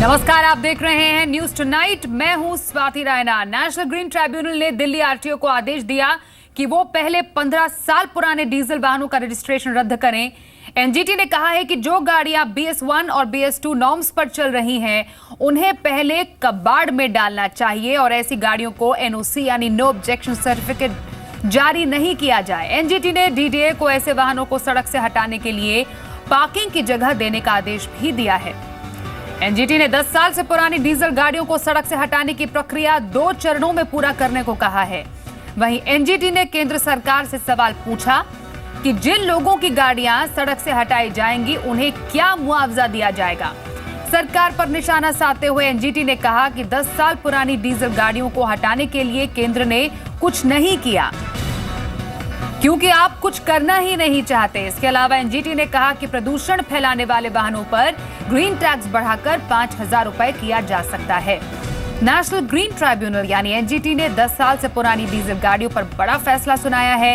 नमस्कार, आप देख रहे हैं न्यूज टुनाइट। मैं हूं Swati Raina. National green tribunal ने दिल्ली आरटीओ को आदेश दिया कि वो पहले 15 साल पुराने डीजल वाहनों का रजिस्ट्रेशन रद्द करें। एनजीटी ने कहा है कि जो गाड़ियां BS1 और BS2 नॉर्म्स पर चल रही हैं, उन्हें पहले कबाड़ में डालना चाहिए और ऐसी गाड़ियों को NOC यानी नो ऑब्जेक्शन सर्टिफिकेट जारी नहीं किया जाए। एनजीटी ने DDA को ऐसे वाहनों को सड़क से हटाने के लिए पार्किंग की जगह देने का आदेश भी दिया है। एनजीटी ने 10 साल से पुरानी डीजल गाड़ियों को सड़क से हटाने की प्रक्रिया 2 चरणों में पूरा करने को कहा है। वहीं एनजीटी ने केंद्र सरकार से सवाल पूछा कि जिन लोगों की गाड़ियां सड़क से हटाई जाएंगी, उन्हें क्या मुआवजा दिया जाएगा। सरकार पर निशाना साधते हुए एनजीटी ने कहा कि 10 साल पुरानी डीजल गाड़ियों को हटाने के लिए केंद्र ने कुछ नहीं किया, क्योंकि आप कुछ करना ही नहीं चाहते। इसके अलावा एनजीटी ने कहा कि प्रदूषण फैलाने वाले वाहनों पर ग्रीन टैक्स बढ़ाकर 5,000 रुपए किया जा सकता है। नेशनल ग्रीन ट्राइब्यूनल यानी एनजीटी ने 10 साल से पुरानी डीजल गाड़ियों पर बड़ा फैसला सुनाया है।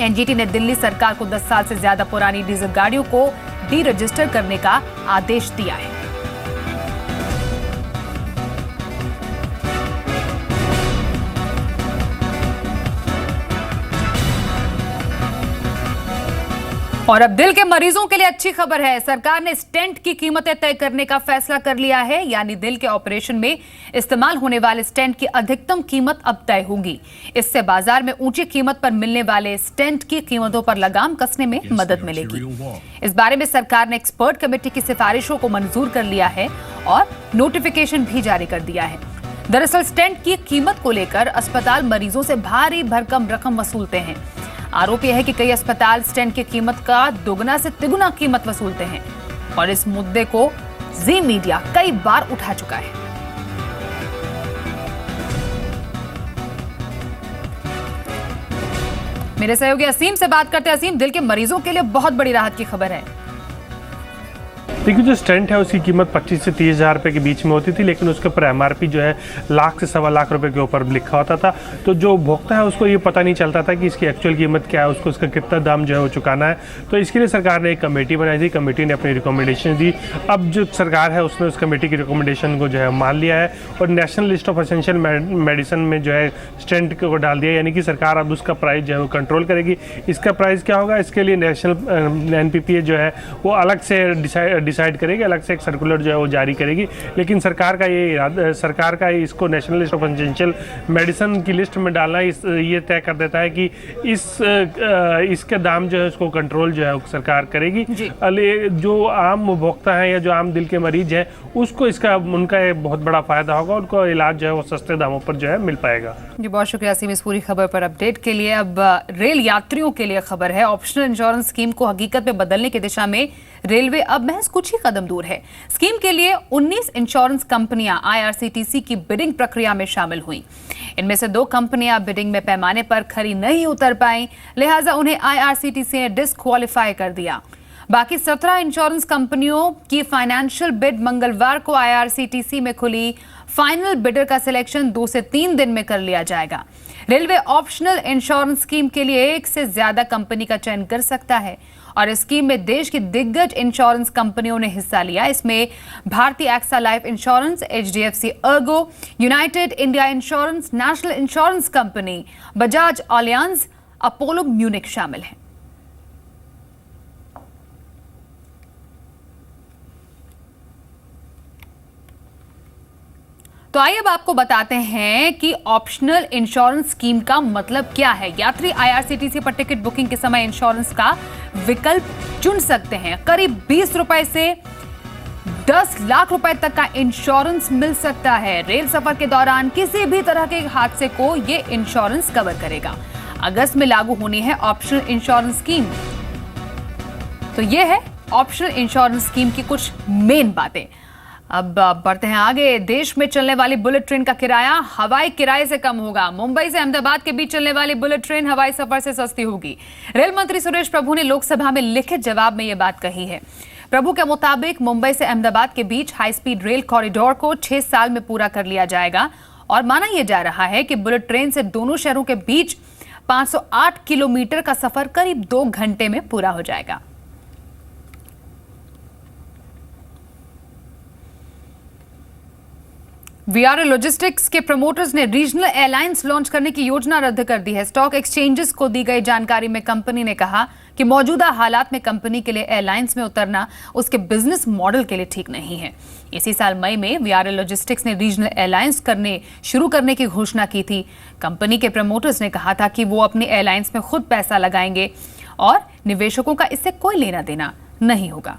एनजीटी ने दिल्ली सरकार को 10 साल से ज्यादा पुरानी डीजल गाड़ियों को डी रजिस्टर करने का आदेश दिया है। और अब दिल के मरीजों के लिए अच्छी खबर है। सरकार ने स्टेंट की कीमतें तय करने का फैसला कर लिया है, यानी दिल के ऑपरेशन में इस्तेमाल होने वाले स्टेंट की अधिकतम कीमत अब तय होगी। इससे बाजार में ऊंची कीमत पर मिलने वाले स्टेंट की कीमतों पर लगाम कसने में मदद मिलेगी। इस बारे में सरकार ने एक्सपर्ट कमेटी की सिफारिशों को मंजूर कर लिया है और नोटिफिकेशन भी जारी कर दिया है। दरअसल स्टेंट की कीमत को लेकर अस्पताल मरीजों से भारी भरकम रकम वसूलते हैं। आरोप यह है कि कई अस्पताल स्टेंट की कीमत का दोगुना से तिगुना कीमत वसूलते हैं और इस मुद्दे को जी मीडिया कई बार उठा चुका है। मेरे सहयोगी असीम से बात करते हैं। असीम, दिल के मरीजों के लिए बहुत बड़ी राहत की खबर है। देखिए, जो स्टेंट है उसकी कीमत 25 से 30 हज़ार रुपये के बीच में होती थी, लेकिन उसके ऊपर MRP जो है लाख से 1.25 लाख रुपए के ऊपर लिखा होता था। तो जो उपभोक्ता है उसको ये पता नहीं चलता था कि इसकी एक्चुअल कीमत क्या है, उसको इसका कितना दाम जो है वो चुकाना है। तो इसके लिए सरकार ने एक कमेटी बनाई थी। कमेटी ने अपनी रिकमेंडेशन दी। अब जो सरकार है उसने उस कमेटी की रिकमेंडेशन को जो है मान लिया है और national list of essential medicine में जो है स्टेंट को डाल दिया, यानी कि सरकार अब उसका प्राइस जो है वो कंट्रोल करेगी। इसका प्राइस क्या होगा, इसके लिए नेशनल NPPA जो है वो अलग से डिसाइड करेगी, अलग से एक सर्कुलर जो है वो जारी करेगी। लेकिन सरकार का इसको national list of essential medicine की लिस्ट में डालना ये तय कर देता है कि इसके दाम जो है उसको कंट्रोल जो है वो सरकार करेगी। जो आम उपभोक्ता है या जो आम दिल के मरीज हैं उसको उनका एक बहुत बड़ा फायदा होगा। उनको इलाज जो है वो सस्ते दामों पर जो है मिल पाएगा। जी, बहुत शुक्रिया असीम इस पूरी खबर पर अपडेट के लिए। अब रेल यात्रियों के लिए खबर है। ऑप्शनल इंश्योरेंस स्कीम को हकीकत में बदलने की दिशा में रेलवे अब महज कुछ ही कदम दूर है। स्कीम के लिए 19 इंश्योरेंस कंपनियां IRCTC की बिडिंग प्रक्रिया में शामिल हुई। इनमें से 2 कंपनियां बिडिंग में पैमाने पर खरी नहीं उतर पाई, लिहाजा उन्हें IRCTC ने डिस्क्वालीफाई कर दिया। बाकी 17 इंश्योरेंस कंपनियों की फाइनेंशियल बिड मंगलवार को IRCTC में खुली। फाइनल बिडर का सिलेक्शन 2 से 3 दिन में कर लिया जाएगा। रेलवे ऑप्शनल इंश्योरेंस स्कीम के लिए 1 से ज्यादा कंपनी का चयन कर सकता है और इस स्कीम में देश की दिग्गज इंश्योरेंस कंपनियों ने हिस्सा लिया। इसमें Bharti AXA life insurance, HDFC ergo, united India insurance, national insurance company, Bajaj Allianz, Apollo Munich शामिल हैं। तो आइए अब आपको बताते हैं कि ऑप्शनल इंश्योरेंस स्कीम का मतलब क्या है। यात्री IRCTC पर टिकट बुकिंग के समय इंश्योरेंस का विकल्प चुन सकते हैं। करीब 20 रुपए से 10 लाख रुपए तक का इंश्योरेंस मिल सकता है। रेल सफर के दौरान किसी भी तरह के हादसे को ये इंश्योरेंस कवर करेगा। अगस्त में लागू होनी है ऑप्शनल इंश्योरेंस स्कीम। तो ये है ऑप्शनल इंश्योरेंस स्कीम की कुछ मेन बातें। अब बढ़ते हैं आगे। देश में चलने वाली बुलेट ट्रेन का किराया हवाई किराए से कम होगा। मुंबई से अहमदाबाद के बीच चलने वाली बुलेट ट्रेन हवाई सफर से सस्ती होगी। रेल मंत्री सुरेश प्रभु ने लोकसभा में लिखित जवाब में यह बात कही है। प्रभु के मुताबिक मुंबई से अहमदाबाद के बीच हाई स्पीड रेल कॉरिडोर को 6 साल में पूरा कर लिया जाएगा और माना यह जा रहा है कि बुलेट ट्रेन से दोनों शहरों के बीच 508 किलोमीटर का सफर करीब 2 घंटे में पूरा हो जाएगा। वीआरएल लॉजिस्टिक्स के प्रमोटर्स ने रीजनल एयरलाइंस लॉन्च करने की योजना रद्द कर दी है। स्टॉक एक्सचेंजेस को दी गई जानकारी में कंपनी ने कहा कि मौजूदा हालात में कंपनी के लिए एयरलाइंस में उतरना उसके बिजनेस मॉडल के लिए ठीक नहीं है। इसी साल मई में वीआरएल लॉजिस्टिक्स ने रीजनल एयरलाइंस शुरू करने की घोषणा की थी। कंपनी के प्रमोटर्स ने कहा था कि वो अपनी एयरलाइंस में खुद पैसा लगाएंगे और निवेशकों का इससे कोई लेना देना नहीं होगा।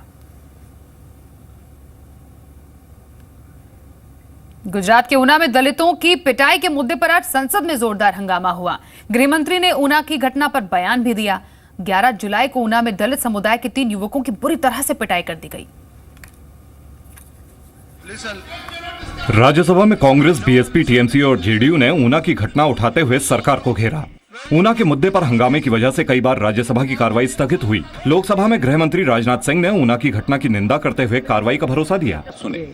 गुजरात के ऊना में दलितों की पिटाई के मुद्दे पर आज संसद में जोरदार हंगामा हुआ। गृह मंत्री ने ऊना की घटना पर बयान भी दिया। 11 जुलाई को ऊना में दलित समुदाय के 3 युवकों की बुरी तरह से पिटाई कर दी गई। राज्यसभा में कांग्रेस, बीएसपी, टीएमसी और जेडीयू ने ऊना की घटना उठाते हुए सरकार को घेरा। ऊना के मुद्दे पर हंगामे की वजह से कई बार राज्यसभा की कार्रवाई स्थगित हुई। लोकसभा में गृह मंत्री राजनाथ सिंह ने ऊना की घटना की निंदा करते हुए कार्रवाई का भरोसा दिया। सुने,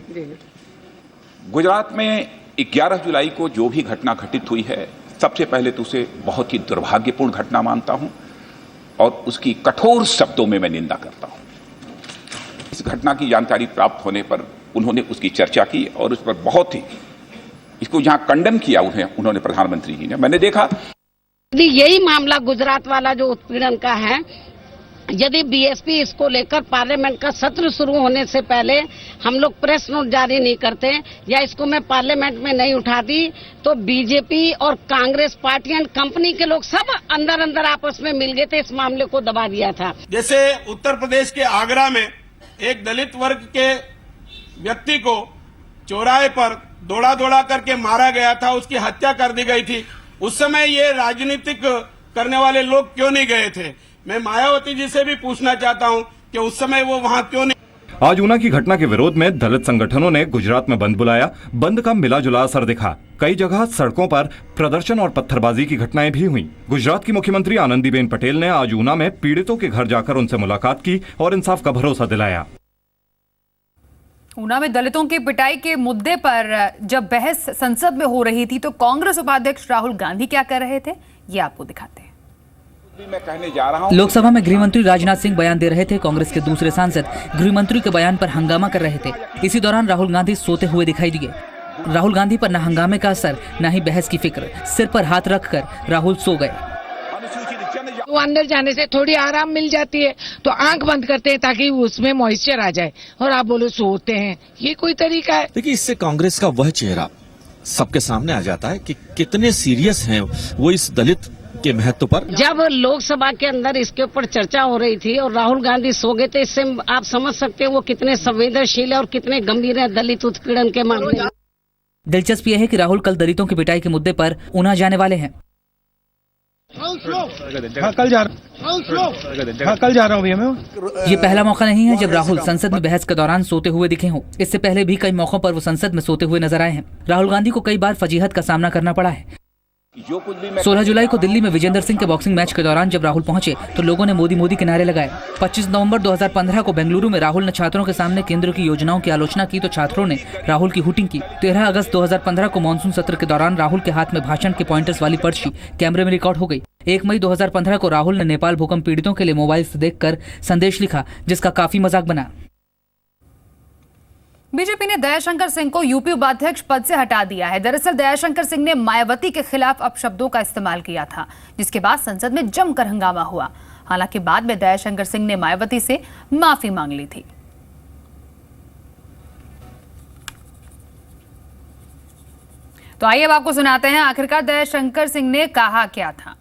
गुजरात में 11 जुलाई को जो भी घटना घटित हुई है, सबसे पहले तो उसे बहुत ही दुर्भाग्यपूर्ण घटना मानता हूं और उसकी कठोर शब्दों में मैं निंदा करता हूं। इस घटना की जानकारी प्राप्त होने पर उन्होंने उसकी चर्चा की और उस पर बहुत ही इसको जहां कंडन किया उन्होंने प्रधानमंत्री जी ने। मैंने देखा यही मामला गुजरात वाला जो उत्पीड़न का है, यदि बीएसपी इसको लेकर पार्लियामेंट का सत्र शुरू होने से पहले हम लोग प्रेस नोट जारी नहीं करते या इसको मैं पार्लियामेंट में नहीं उठाती तो बीजेपी और कांग्रेस पार्टी एंड कंपनी के लोग सब अंदर अंदर आपस में मिल गए थे, इस मामले को दबा दिया था। जैसे उत्तर प्रदेश के आगरा में एक दलित वर्ग के व्यक्ति को चौराहे पर दौड़ा दौड़ा करके मारा गया था, उसकी हत्या कर दी गई थी। उस समय ये राजनीतिक करने वाले लोग क्यों नहीं गए थे? मैं मायावती जी से भी पूछना चाहता हूं कि उस समय वो वहां क्यों नहीं। आज ऊना की घटना के विरोध में दलित संगठनों ने गुजरात में बंद बुलाया। बंद का मिला जुला असर दिखा। कई जगह सड़कों पर प्रदर्शन और पत्थरबाजी की घटनाएं भी हुई। गुजरात की मुख्यमंत्री आनंदीबेन पटेल ने आज ऊना में पीड़ितों के घर जाकर उनसे मुलाकात की और इंसाफ का भरोसा दिलाया। ऊना में दलितों की पिटाई के मुद्दे पर जब बहस संसद में हो रही थी तो कांग्रेस उपाध्यक्ष राहुल गांधी क्या कर रहे थे, ये आपको दिखाते हैं। मैं कहने जा रहा हूं। लोकसभा में गृह मंत्री राजनाथ सिंह बयान दे रहे थे। कांग्रेस के दूसरे सांसद गृह मंत्री के बयान पर हंगामा कर रहे थे। इसी दौरान राहुल गांधी सोते हुए दिखाई दिए। राहुल गांधी पर न हंगामे का असर, न ही बहस की फिक्र। सिर पर हाथ रखकर राहुल सो गए। तो अंदर जाने से थोड़ी आराम मिल जाती है तो आंख बंद करते हैं ताकि उसमें मॉइस्चर आ जाए और आप बोलो सोते हैं, ये कोई तरीका है? देखिए, इससे कांग्रेस का वह चेहरा सबके सामने आ जाता है कि कितने सीरियस हैं वो इस दलित के महत्व पर। जब लोकसभा के अंदर इसके ऊपर चर्चा हो रही थी और राहुल गांधी सो गए थे, इससे आप समझ सकते हैं वो कितने संवेदनशील है और कितने गंभीर है दलित उत्पीड़न के मामले में। दिलचस्प यह है कि राहुल कल दलितों की पिटाई के मुद्दे पर ऊना जाने वाले हैं। कल जा रहा हूँ भैया मैं। ये पहला मौका नहीं है जब राहुल संसद में बहस के दौरान सोते हुए दिखे हों। इससे पहले भी कई मौकों पर वो संसद में सोते हुए नजर आए हैं। राहुल गांधी को कई बार फजीहत का सामना करना पड़ा है। 16 जुलाई को दिल्ली में विजेंदर सिंह के बॉक्सिंग मैच के दौरान जब राहुल पहुंचे तो लोगों ने मोदी मोदी के नारे लगाए। 25 नवंबर 2015 को बेंगलुरु में राहुल ने छात्रों के सामने केंद्र की योजनाओं की आलोचना की तो छात्रों ने राहुल की हुटिंग की। 13 अगस्त 2015 को मानसून सत्र के दौरान राहुल के हाथ में भाषण के पॉइंटर्स वाली पर्ची कैमरे में रिकॉर्ड हो गई। 1 मई 2015 को राहुल ने नेपाल भूकंप पीड़ितों के लिए मोबाइल से देखकर संदेश लिखा, जिसका काफी मजाक बना। बीजेपी ने दयाशंकर सिंह को यूपी उपाध्यक्ष पद से हटा दिया है। दरअसल दयाशंकर सिंह ने मायावती के खिलाफ अपशब्दों का इस्तेमाल किया था, जिसके बाद संसद में जमकर हंगामा हुआ। हालांकि बाद में दयाशंकर सिंह ने मायावती से माफी मांग ली थी। तो आइए अब आपको सुनाते हैं आखिरकार दयाशंकर सिंह ने कहा क्या था।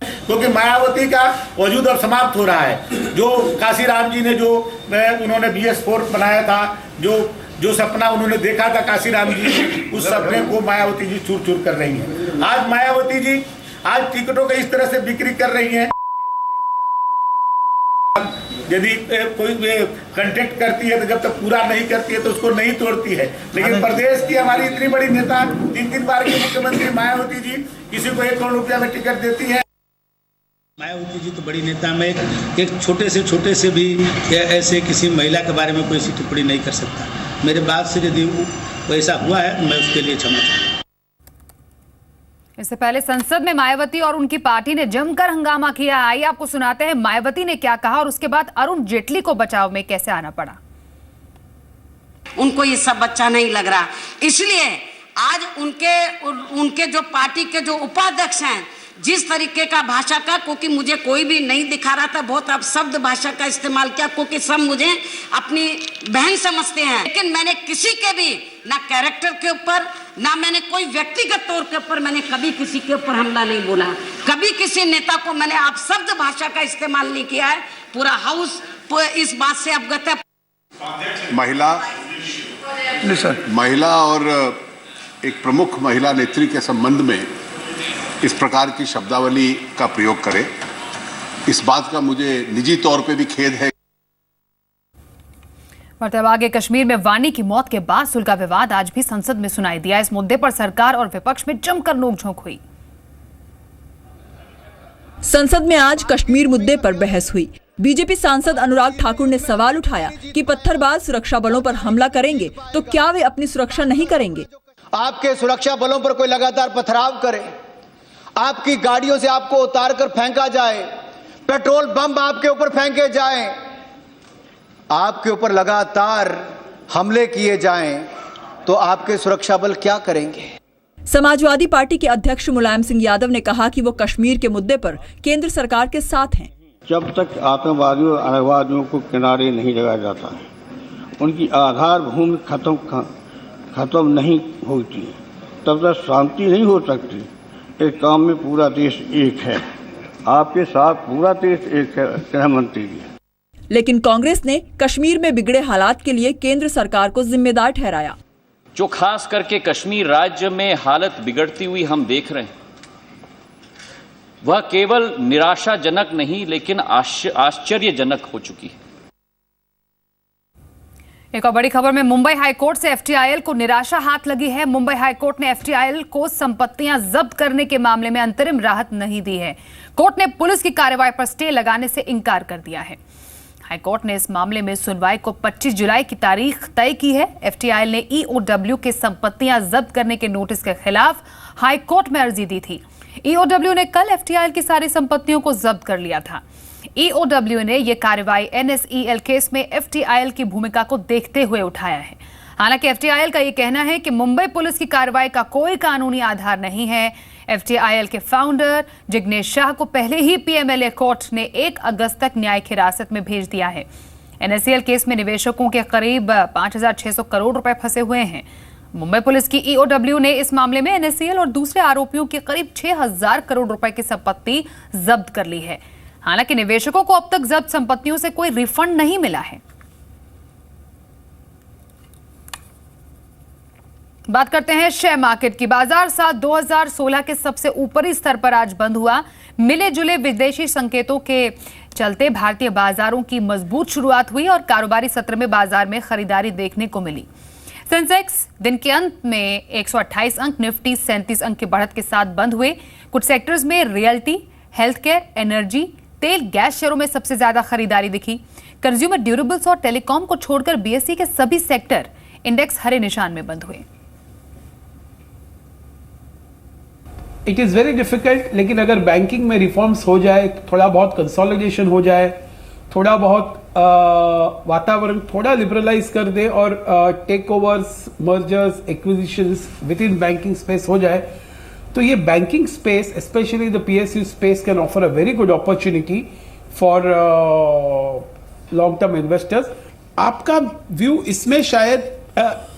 क्योंकि मायावती का वजूद अब समाप्त हो रहा है। जो काशीराम जी ने जो उन्होंने BS4 बनाया था, जो सपना उन्होंने देखा था काशीराम जी, उस सपने को मायावती जी चूर चूर कर रही हैं। आज मायावती जी आज टिकटों को इस तरह से बिक्री कर रही हैं। यदि कोई कंटेक्ट करती है तो जब तक पूरा नहीं करती है तो उसको नहीं तोड़ती है। लेकिन प्रदेश की हमारी इतनी बड़ी नेता, 3 बार की मुख्यमंत्री मायावती जी किसी को 1 करोड़ रुपया में टिकट देती है। मायावती जी तो बड़ी नेता, में एक छोटे से भी ऐसे किसी महिला के बारे में कोई ऐसी टिप्पणी नहीं कर सकता। मेरे बात से यदि ऐसा हुआ है तो मैं उसके लिए क्षमा चाहता हूं। इससे पहले संसद में मायावती और उनकी पार्टी ने जमकर हंगामा किया। आइए आपको सुनाते हैं मायावती ने क्या कहा और उसके बाद अरुण जेटली को बचाव में कैसे आना पड़ा। उनको ये सब अच्छा नहीं लग रहा। इसलिए आज उनके जो पार्टी के जो उपाध्यक्ष हैं, जिस तरीके का भाषा का, क्योंकि मुझे कोई भी नहीं दिखा रहा था, बहुत अपशब्द भाषा का इस्तेमाल किया, क्योंकि सब मुझे अपनी बहन समझते हैं। लेकिन मैंने किसी के भी ना कैरेक्टर के ऊपर, ना मैंने कोई व्यक्तिगत तौर के ऊपर मैंने कभी किसी के ऊपर हमला नहीं बोला। कभी किसी नेता को मैंने अपशब्द भाषा का इस्तेमाल नहीं किया है। पूरा हाउस इस बात से अवगत है। महिला और एक प्रमुख महिला नेत्री के संबंध में इस प्रकार की शब्दावली का प्रयोग करे, इस बात का मुझे निजी तौर पे भी खेद है। मतलब आगे कश्मीर में वानी की मौत के बाद सुलगा विवाद आज भी संसद में सुनाई दिया। इस मुद्दे पर सरकार और विपक्ष में जमकर नोकझोंक हुई। संसद में आज कश्मीर मुद्दे पर बहस हुई। बीजेपी सांसद अनुराग ठाकुर ने सवाल उठाया कि पत्थरबाज सुरक्षा बलों पर हमला करेंगे तो क्या वे अपनी सुरक्षा नहीं करेंगे? आपके सुरक्षा बलों पर कोई लगातार पथराव करे, आपकी गाड़ियों से आपको उतार कर फेंका जाए, पेट्रोल बम आपके ऊपर फेंके जाएं, आपके ऊपर लगातार हमले किए जाएं, तो आपके सुरक्षा बल क्या करेंगे? समाजवादी पार्टी के अध्यक्ष मुलायम सिंह यादव ने कहा कि वो कश्मीर के मुद्दे पर केंद्र सरकार के साथ हैं। जब तक आतंकवादियों और अलगाववादियों को किनारे नहीं लगाया जाता है, उनकी आधार भूमि खत्म नहीं होती, तब तक शांति नहीं हो सकती। इस काम में पूरा देश एक है, आपके साथ पूरा देश एक है, गृह मंत्री जी। लेकिन कांग्रेस ने कश्मीर में बिगड़े हालात के लिए केंद्र सरकार को जिम्मेदार ठहराया। जो खास करके कश्मीर राज्य में हालत बिगड़ती हुई हम देख रहे हैं, वह केवल निराशाजनक नहीं लेकिन आश्चर्यजनक हो चुकी है। एक और बड़ी खबर में मुंबई हाईकोर्ट से एफटीआईएल को निराशा हाथ लगी है। मुंबई हाईकोर्ट ने एफटीआईएल को संपत्तियां जब्त करने के मामले में अंतरिम राहत नहीं दी है। कोर्ट ने पुलिस की कार्रवाई पर स्टे लगाने से इनकार कर दिया है। हाईकोर्ट ने इस मामले में सुनवाई को 25 जुलाई की तारीख तय की है। एफटीआईएल ने ईओडब्ल्यू के संपत्तियां जब्त करने के नोटिस के खिलाफ हाईकोर्ट में अर्जी दी थी। ईओडब्ल्यू ने कल एफटीआईएल की सारी संपत्तियों को जब्त कर लिया था। ईओडब्ल्यू ने यह कार्रवाई एनएसईएल केस में एफटीआईएल की भूमिका को देखते हुए उठाया है। हालांकि एफटीआईएल का यह कहना है कि मुंबई पुलिस की कार्रवाई का कोई कानूनी आधार नहीं है। एफटीआईएल के फाउंडर जिग्नेश शाह को पहले ही पीएमएलए कोर्ट ने 1 अगस्त तक न्यायिक हिरासत में भेज दिया है। एनएसईएल केस में निवेशकों के करीब 5,600 करोड़ रुपए फंसे हुए हैं। मुंबई पुलिस की ईओडब्ल्यू ने इस मामले में एनएसईएल और दूसरे आरोपियों की करीब 6,000 करोड़ रुपए की संपत्ति जब्त कर ली है। हालांकि निवेशकों को अब तक जब्त संपत्तियों से कोई रिफंड नहीं मिला है। बात करते हैं शेयर मार्केट की। बाजार साल 2016 के सबसे ऊपरी स्तर पर आज बंद हुआ। मिले जुले विदेशी संकेतों के चलते भारतीय बाजारों की मजबूत शुरुआत हुई और कारोबारी सत्र में बाजार में खरीदारी देखने को मिली। सेंसेक्स दिन के अंत में 128 अंक, निफ्टी 37 अंक की बढ़त के साथ बंद हुए। कुछ सेक्टर्स में रियल्टी, हेल्थ केयर, एनर्जी, तेल, गैस शेयरों में सबसे ज्यादा खरीदारी दिखी। कंज्यूमर ड्यूरेबल्स और टेलीकॉम को छोड़कर बीएसई के सभी सेक्टर इंडेक्स हरे निशान में बंद हुए। इट इज़ वेरी डिफिकल्ट, लेकिन अगर बैंकिंग में रिफॉर्म्स हो जाए, थोड़ा बहुत कंसोलिडेशन हो जाए, थोड़ा बहुत वातावरण थोड़ा लिबरलाइज कर दे और takeovers, mergers, acquisitions within banking space हो जाए, तो ये banking space, specially the PSU space, can offer a very good opportunity for long term investors. आपका व्यू इसमें शायद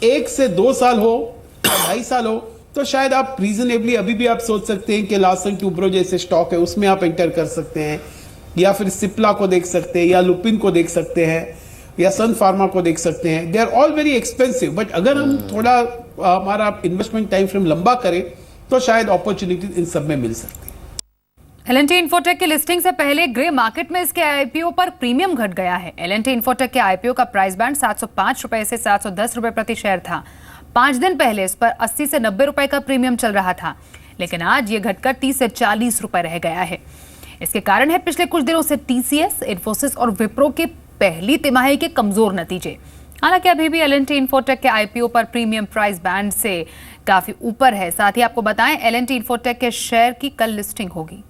1 से 2 साल हो, 2.5 साल हो, तो शायद आप रीजनेबली अभी भी आप सोच सकते हैं कि लार्सन टूब्रो जैसे स्टॉक है उसमें आप एंटर कर सकते हैं, या फिर सिप्ला को देख सकते हैं, या लुपिन को देख सकते हैं, या सन फार्मा को देख सकते हैं। They are all very expensive, but अगर हम थोड़ा हमारा इन्वेस्टमेंट टाइम फ्रेम लंबा करें तो शायद अपॉर्चुनिटी इन सब में मिल सकती है। एल&टी इन्फोटेक की लिस्टिंग से पहले ग्रे मार्केट में इसके आईपीओ पर प्रीमियम घट गया है। एल&टी इन्फोटेक के आईपीओ का प्राइस बैंड 705 रुपए से 710 रुपए प्रति शेयर था। 5 दिन पहले इस पर 80 से 90 रुपए का प्रीमियम चल रहा था, लेकिन आज ये घटकर 30 से 40 रुपए रह गया है। इसके कारण है पिछले कुछ दिनों से टीसीएस, इन्फोसिस और विप्रो के पहली तिमाही के कमजोर नतीजे। हालांकि अभी भी एल&टी इन्फोटेक के आईपीओ पर प्रीमियम प्राइस बैंड से काफी ऊपर है। साथ ही आपको बताएं, एल&टी इन्फोटेक के शेयर की कल लिस्टिंग होगी।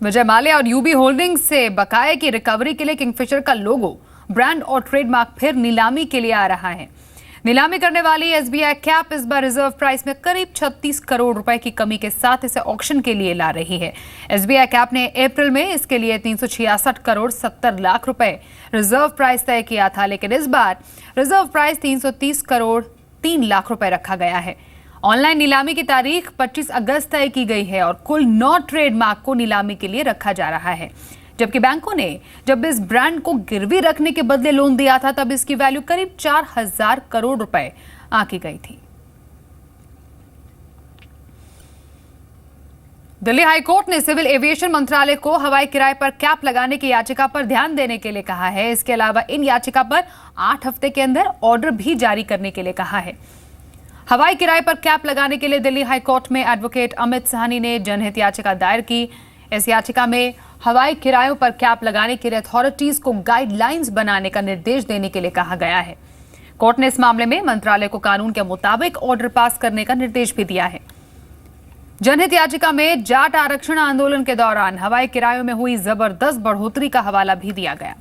विजय माल्या और यूबी होल्डिंग्स से बकाये की रिकवरी के लिए किंगफिशर का लोगो, ब्रांड और ट्रेडमार्क फिर नीलामी के लिए आ रहा है। नीलामी करने वाली एसबीआई कैप इस बार रिजर्व प्राइस में करीब 36 करोड़ रुपए की कमी के साथ इसे ऑक्शन के लिए ला रही है। एसबीआई कैप ने अप्रैल में इसके लिए 366 करोड़ 70 लाख रुपए रिजर्व प्राइस तय किया था, लेकिन इस बार रिजर्व प्राइस 330 करोड़ 3 लाख रुपए रखा गया है। ऑनलाइन नीलामी की तारीख 25 अगस्त तय की गई है और कुल 9 ट्रेडमार्क को नीलामी के लिए रखा जा रहा है। जबकि बैंकों ने जब इस ब्रांड को गिरवी रखने के बदले लोन दिया था तब इसकी वैल्यू करीब 4000 करोड़ रुपए आंकी गई थी। दिल्ली हाईकोर्ट ने सिविल एविएशन मंत्रालय को हवाई किराए पर कैप लगाने की याचिका पर ध्यान देने के लिए कहा है। इसके अलावा इन याचिका पर 8 हफ्ते के अंदर ऑर्डर भी जारी करने के लिए कहा है। हवाई किराए पर कैप लगाने के लिए दिल्ली हाईकोर्ट में एडवोकेट अमित साहनी ने जनहित याचिका दायर की। इस याचिका में हवाई किरायों पर कैप लगाने के लिए अथॉरिटीज को गाइडलाइंस बनाने का निर्देश देने के लिए कहा गया है। कोर्ट ने इस मामले में मंत्रालय को कानून के मुताबिक ऑर्डर पास करने का निर्देश भी दिया है। जनहित याचिका में जाट आरक्षण आंदोलन के दौरान हवाई किरायों में हुई जबरदस्त बढ़ोतरी का हवाला भी दिया गया।